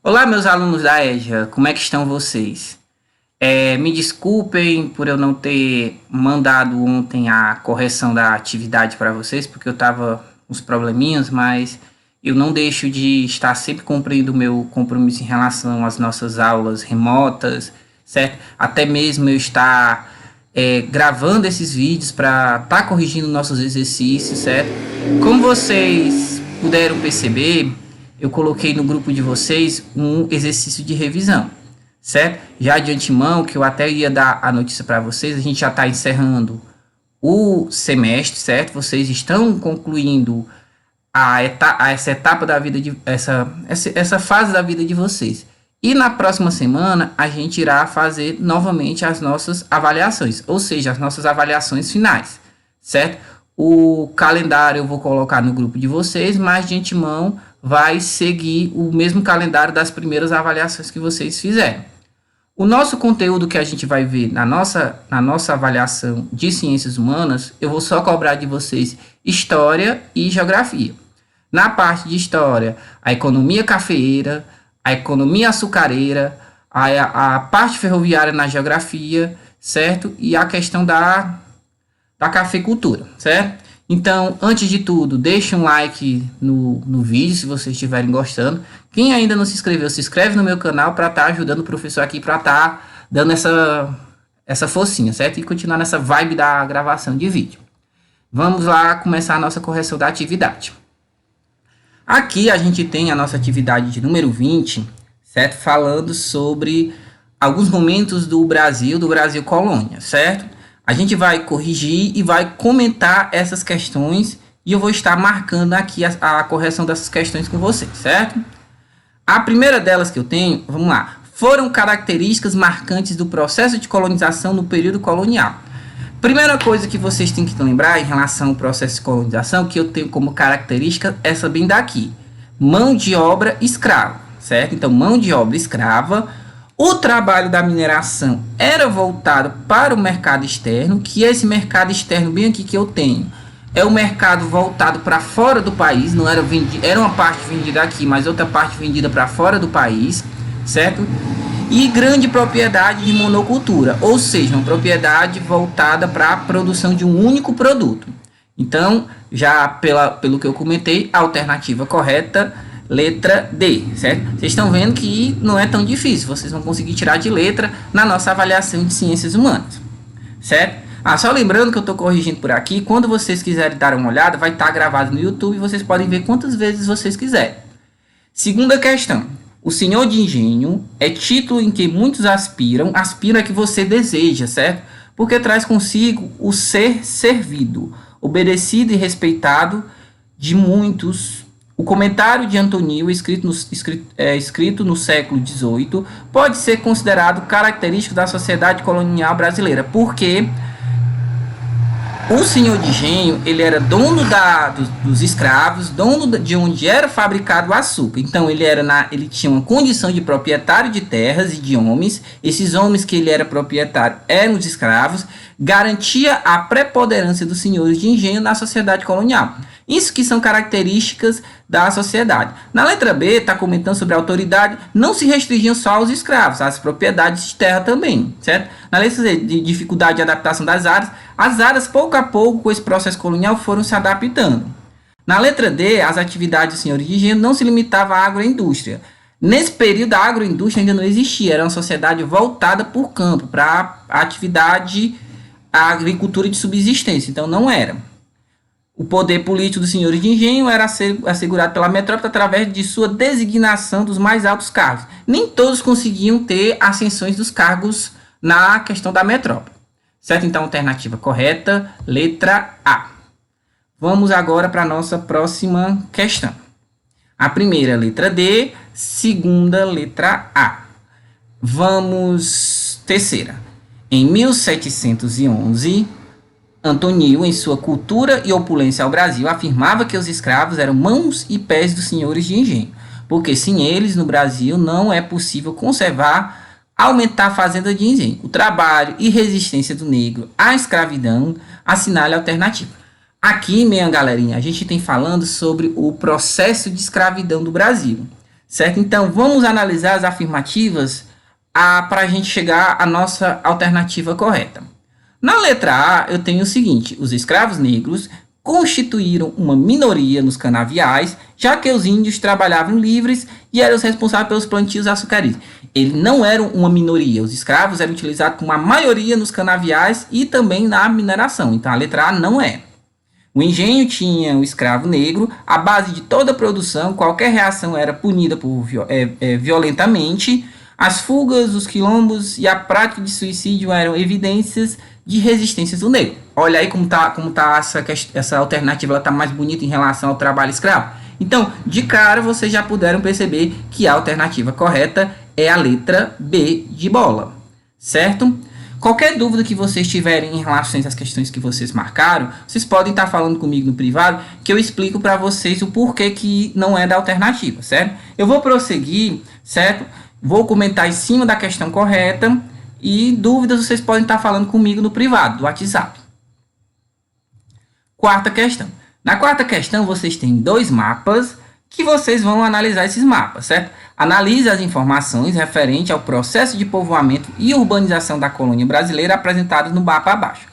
Olá, meus alunos da EJA, como é que estão vocês? Me desculpem por eu não ter mandado ontem a correção da atividade para vocês, porque eu estava com uns probleminhas, mas eu não deixo de estar sempre cumprindo o meu compromisso em relação às nossas aulas remotas, certo? Até mesmo eu estar gravando esses vídeos para estar corrigindo nossos exercícios, certo? Como vocês puderam perceber, eu coloquei no grupo de vocês um exercício de revisão, certo? Já de antemão, que eu até ia dar a notícia para vocês, a gente já está encerrando o semestre, certo? Vocês estão concluindo essa etapa da vida de essa fase da vida de vocês. E na próxima semana a gente irá fazer novamente as nossas avaliações, ou seja, as nossas avaliações finais, certo? O calendário eu vou colocar no grupo de vocês, mas de antemão vai seguir o mesmo calendário das primeiras avaliações que vocês fizeram. O nosso conteúdo que a gente vai ver na nossa avaliação de ciências humanas, eu vou só cobrar de vocês história e geografia. Na parte de história, a economia cafeeira, a economia açucareira, a parte ferroviária na geografia, certo? E a questão da cafeicultura, certo? Então, antes de tudo, deixe um like no vídeo se vocês estiverem gostando. Quem ainda não se inscreveu, se inscreve no meu canal para estar ajudando o professor aqui, para estar dando essa forcinha, certo? E continuar nessa vibe da gravação de vídeo. Vamos lá começar a nossa correção da atividade. Aqui a gente tem a nossa atividade de número 20, certo? Falando sobre alguns momentos do Brasil colônia, certo? A gente vai corrigir e vai comentar essas questões e eu vou estar marcando aqui a correção dessas questões com vocês, certo? A primeira delas que eu tenho, vamos lá, foram características marcantes do processo de colonização no período colonial. Primeira coisa que vocês têm que lembrar em relação ao processo de colonização, que eu tenho como característica essa bem daqui, mão de obra escrava, certo? Então, mão de obra escrava. O trabalho da mineração era voltado para o mercado externo, que esse mercado externo bem aqui que eu tenho é o mercado voltado para fora do país, não era vendido, era uma parte vendida aqui, mas outra parte vendida para fora do país, certo? E grande propriedade de monocultura, ou seja, uma propriedade voltada para a produção de um único produto. Então, já pelo que eu comentei, a alternativa correta, letra D, certo? Vocês estão vendo que não é tão difícil, vocês vão conseguir tirar de letra na nossa avaliação de ciências humanas, certo? Só lembrando que eu estou corrigindo por aqui, quando vocês quiserem dar uma olhada, vai estar gravado no YouTube e vocês podem ver quantas vezes vocês quiserem. Segunda questão, o senhor de engenho é título em que muitos aspiram a que você deseja, certo? Porque traz consigo o ser servido, obedecido e respeitado de muitos. O comentário de Antonil, escrito no século XVIII, pode ser considerado característico da sociedade colonial brasileira, porque o senhor de engenho, ele era dono dos escravos, dono de onde era fabricado o açúcar. Então, ele tinha uma condição de proprietário de terras e de homens. Esses homens que ele era proprietário eram os escravos, garantia a preponderância dos senhores de engenho na sociedade colonial. Isso que são características da sociedade. Na letra B, está comentando sobre a autoridade, não se restringiam só aos escravos, às propriedades de terra também, certo? Na letra C, de dificuldade de adaptação das áreas, as áreas, pouco a pouco, com esse processo colonial, foram se adaptando. Na letra D, as atividades dos senhores de engenho não se limitavam à agroindústria. Nesse período, a agroindústria ainda não existia, era uma sociedade voltada por campo, para a atividade, a agricultura de subsistência, então não era. O poder político dos senhores de engenho era assegurado pela metrópole através de sua designação dos mais altos cargos. Nem todos conseguiam ter ascensões dos cargos na questão da metrópole. Certo? Então, alternativa correta, letra A. Vamos agora para a nossa próxima questão. A primeira, letra D. Segunda, letra A. Vamos, terceira. Em 1711... Antonil, em sua Cultura e Opulência ao Brasil, afirmava que os escravos eram mãos e pés dos senhores de engenho, porque sem eles, no Brasil, não é possível conservar, aumentar a fazenda de engenho. O trabalho e resistência do negro à escravidão assinala a alternativa. Aqui, minha galerinha, a gente tem falando sobre o processo de escravidão do Brasil, certo? Então, vamos analisar as afirmativas para a gente chegar à nossa alternativa correta. Na letra A, eu tenho o seguinte: os escravos negros constituíram uma minoria nos canaviais, já que os índios trabalhavam livres e eram os responsáveis pelos plantios açucareiros. Eles não eram uma minoria, os escravos eram utilizados como uma maioria nos canaviais e também na mineração. Então a letra A não é. O engenho tinha o escravo negro, a base de toda a produção, qualquer reação era punida violentamente. As fugas, os quilombos e a prática de suicídio eram evidências de resistência do negro. Olha aí como tá essa alternativa, ela tá mais bonita em relação ao trabalho escravo. Então, de cara, vocês já puderam perceber que a alternativa correta é a letra B de bola, certo? Qualquer dúvida que vocês tiverem em relação às questões que vocês marcaram, vocês podem estar falando comigo no privado, que eu explico para vocês o porquê que não é da alternativa, certo? Eu vou prosseguir, certo? Vou comentar em cima da questão correta e dúvidas vocês podem estar falando comigo no privado, do WhatsApp. Quarta questão. Na quarta questão, vocês têm dois mapas que vocês vão analisar esses mapas, certo? Analise as informações referentes ao processo de povoamento e urbanização da colônia brasileira apresentadas no mapa abaixo.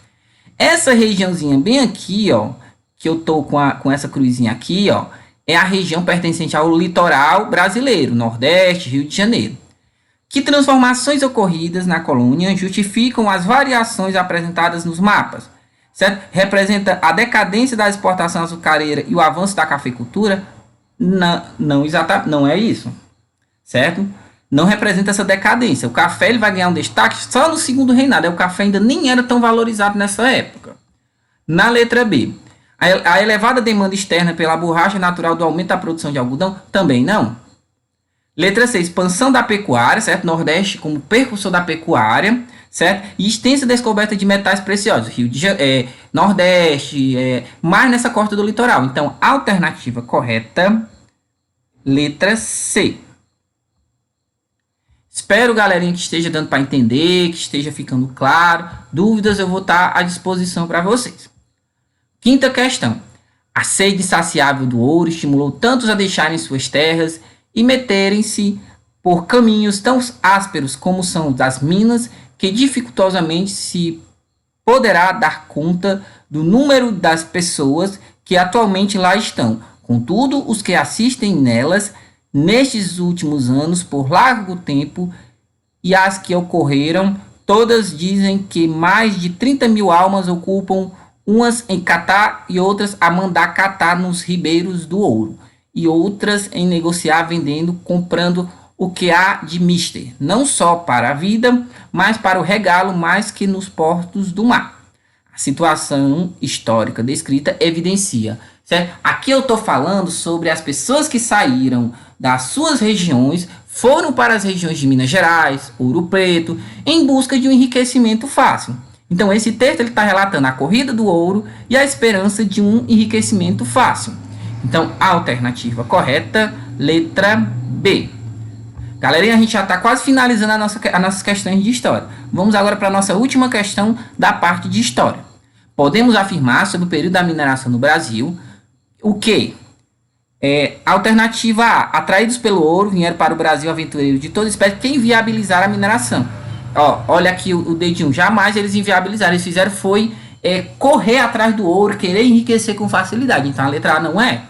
Essa regiãozinha bem aqui, ó, que eu tô com essa cruzinha aqui, ó, é a região pertencente ao litoral brasileiro, Nordeste, Rio de Janeiro. Que transformações ocorridas na colônia justificam as variações apresentadas nos mapas? Certo? Representa a decadência da exportação açucareira e o avanço da cafeicultura? Não é isso, certo? Não representa essa decadência. O café ele vai ganhar um destaque só no segundo reinado. O café ainda nem era tão valorizado nessa época. Na letra B, a elevada demanda externa pela borracha natural do aumento da produção de algodão? Também não. Letra C, expansão da pecuária, certo? Nordeste como precursor da pecuária, certo? E extensa descoberta de metais preciosos. Rio de Janeiro, Nordeste, mais nessa costa do litoral. Então, alternativa correta, letra C. Espero, galerinha, que esteja dando para entender, que esteja ficando claro. Dúvidas eu vou estar à disposição para vocês. Quinta questão. A sede insaciável do ouro estimulou tantos a deixarem suas terras e meterem-se por caminhos tão ásperos como são das minas, que dificultosamente se poderá dar conta do número das pessoas que atualmente lá estão. Contudo, os que assistem nelas, nestes últimos anos, por largo tempo, e as que ocorreram, todas dizem que mais de 30 mil almas ocupam, umas em catar e outras a mandar catar nos ribeiros do ouro, e outras em negociar, vendendo, comprando o que há de mister, não só para a vida, mas para o regalo, mais que nos portos do mar. A situação histórica descrita evidencia, certo? Aqui eu estou falando sobre as pessoas que saíram das suas regiões, foram para as regiões de Minas Gerais, Ouro Preto, em busca de um enriquecimento fácil. Então esse texto está relatando a corrida do ouro e a esperança de um enriquecimento fácil. Então, a alternativa correta, letra B. Galerinha, a gente já está quase finalizando as nossas questões de história. Vamos agora para a nossa última questão da parte de história. Podemos afirmar sobre o período da mineração no Brasil o que? Alternativa A. Atraídos pelo ouro, vieram para o Brasil aventureiros de toda espécie que inviabilizaram a mineração. Ó, olha aqui o dedinho. Jamais eles inviabilizaram. Eles fizeram foi correr atrás do ouro, querer enriquecer com facilidade. Então, a letra A não é.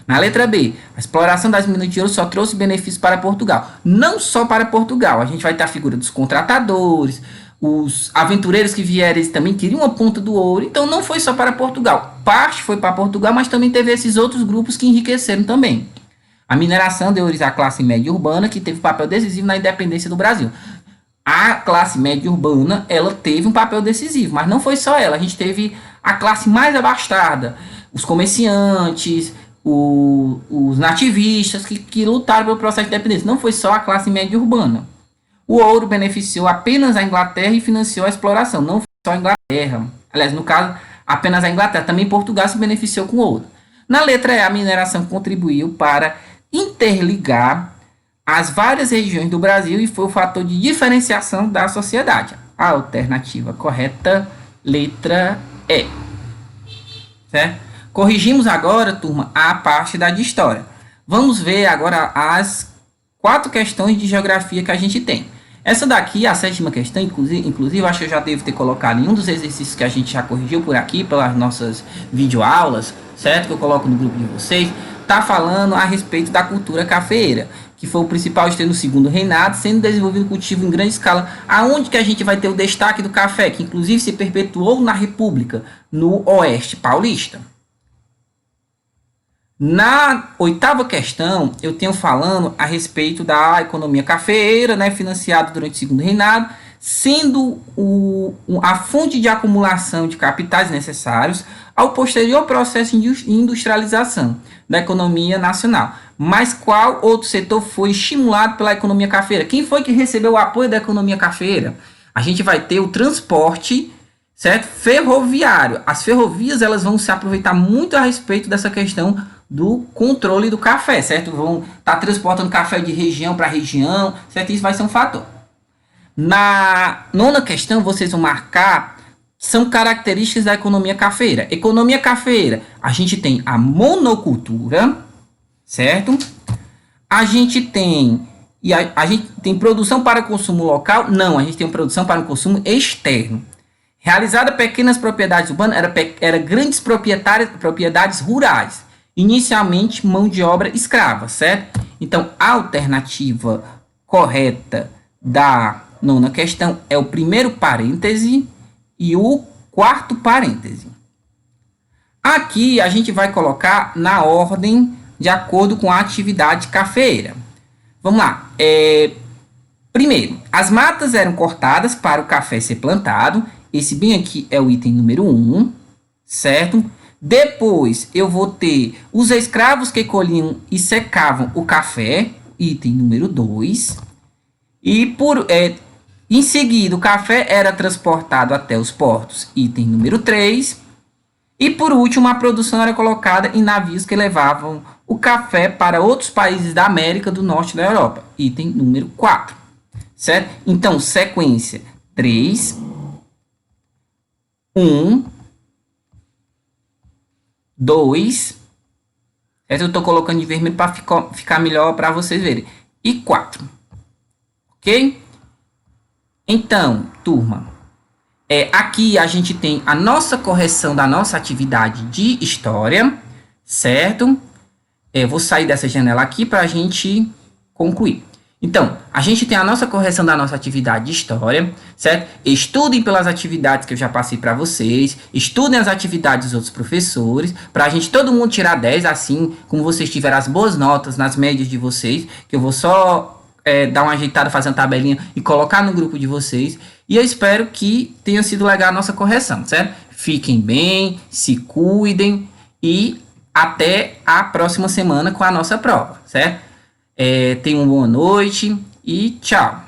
Na letra B, a exploração das minas de ouro só trouxe benefícios para Portugal. Não só para Portugal, a gente vai ter a figura dos contratadores, os aventureiros que vieram, eles também queriam a ponta do ouro, então não foi só para Portugal. Parte foi para Portugal, mas também teve esses outros grupos que enriqueceram também. A mineração deu origem à classe média urbana, que teve um papel decisivo na independência do Brasil. A classe média urbana, ela teve um papel decisivo, mas não foi só ela. A gente teve a classe mais abastada, os comerciantes, os nativistas que lutaram pelo processo de independência. Não foi só a classe média urbana. O ouro beneficiou apenas a Inglaterra e financiou a exploração. Não foi só a Inglaterra. Aliás, no caso, apenas a Inglaterra. Também Portugal se beneficiou com o ouro. Na letra E, a mineração contribuiu para interligar as várias regiões do Brasil e foi o fator de diferenciação da sociedade. A alternativa correta, letra E. Certo? Corrigimos agora, turma, a parte da de história. Vamos ver agora as 4 questões de geografia que a gente tem. Essa daqui, a 7ª questão, inclusive, eu acho que eu já devo ter colocado em um dos exercícios que a gente já corrigiu por aqui, pelas nossas videoaulas, certo? Que eu coloco no grupo de vocês, tá falando a respeito da cultura cafeeira, que foi o principal estudo no segundo reinado, sendo desenvolvido cultivo em grande escala, aonde que a gente vai ter o destaque do café, que inclusive se perpetuou na República, no Oeste Paulista. Na 8ª questão, eu tenho falando a respeito da economia cafeeira, né, financiada durante o segundo reinado, sendo a fonte de acumulação de capitais necessários ao posterior processo de industrialização da economia nacional. Mas qual outro setor foi estimulado pela economia cafeeira? Quem foi que recebeu o apoio da economia cafeeira? A gente vai ter o transporte, certo? Ferroviário. As ferrovias, elas vão se aproveitar muito a respeito dessa questão do controle do café, certo? Vão estar transportando café de região para região, certo? Isso vai ser um fator. Na 9ª questão, vocês vão marcar são características da economia cafeeira. Economia cafeeira, a gente tem a monocultura, certo? A gente tem a gente tem produção para consumo local? Não, a gente tem produção para consumo externo. Realizada pequenas propriedades urbanas, era grandes propriedades rurais. Inicialmente, mão de obra escrava, certo? Então, a alternativa correta da 9ª questão é o primeiro parêntese e o 4º parêntese. Aqui, a gente vai colocar na ordem de acordo com a atividade cafeeira. Vamos lá. Primeiro, as matas eram cortadas para o café ser plantado. Esse bem aqui é o item número 1, certo? Depois, eu vou ter os escravos que colhiam e secavam o café, item número 2. E em seguida, o café era transportado até os portos, item número 3. E por último, a produção era colocada em navios que levavam o café para outros países da América do Norte e da Europa, item número 4. Certo? Então, sequência 3, 1, 2, certo? Eu estou colocando de vermelho para ficar melhor para vocês verem. E 4. Ok? Então, turma, aqui a gente tem a nossa correção da nossa atividade de história, certo? Vou sair dessa janela aqui para a gente concluir. Então, a gente tem a nossa correção da nossa atividade de história, certo? Estudem pelas atividades que eu já passei para vocês, estudem as atividades dos outros professores, para a gente todo mundo tirar 10, assim como vocês tiveram as boas notas nas médias de vocês, que eu vou só dar uma ajeitada, fazer uma tabelinha e colocar no grupo de vocês. E eu espero que tenha sido legal a nossa correção, certo? Fiquem bem, se cuidem e até a próxima semana com a nossa prova, certo? Tenham uma boa noite e tchau!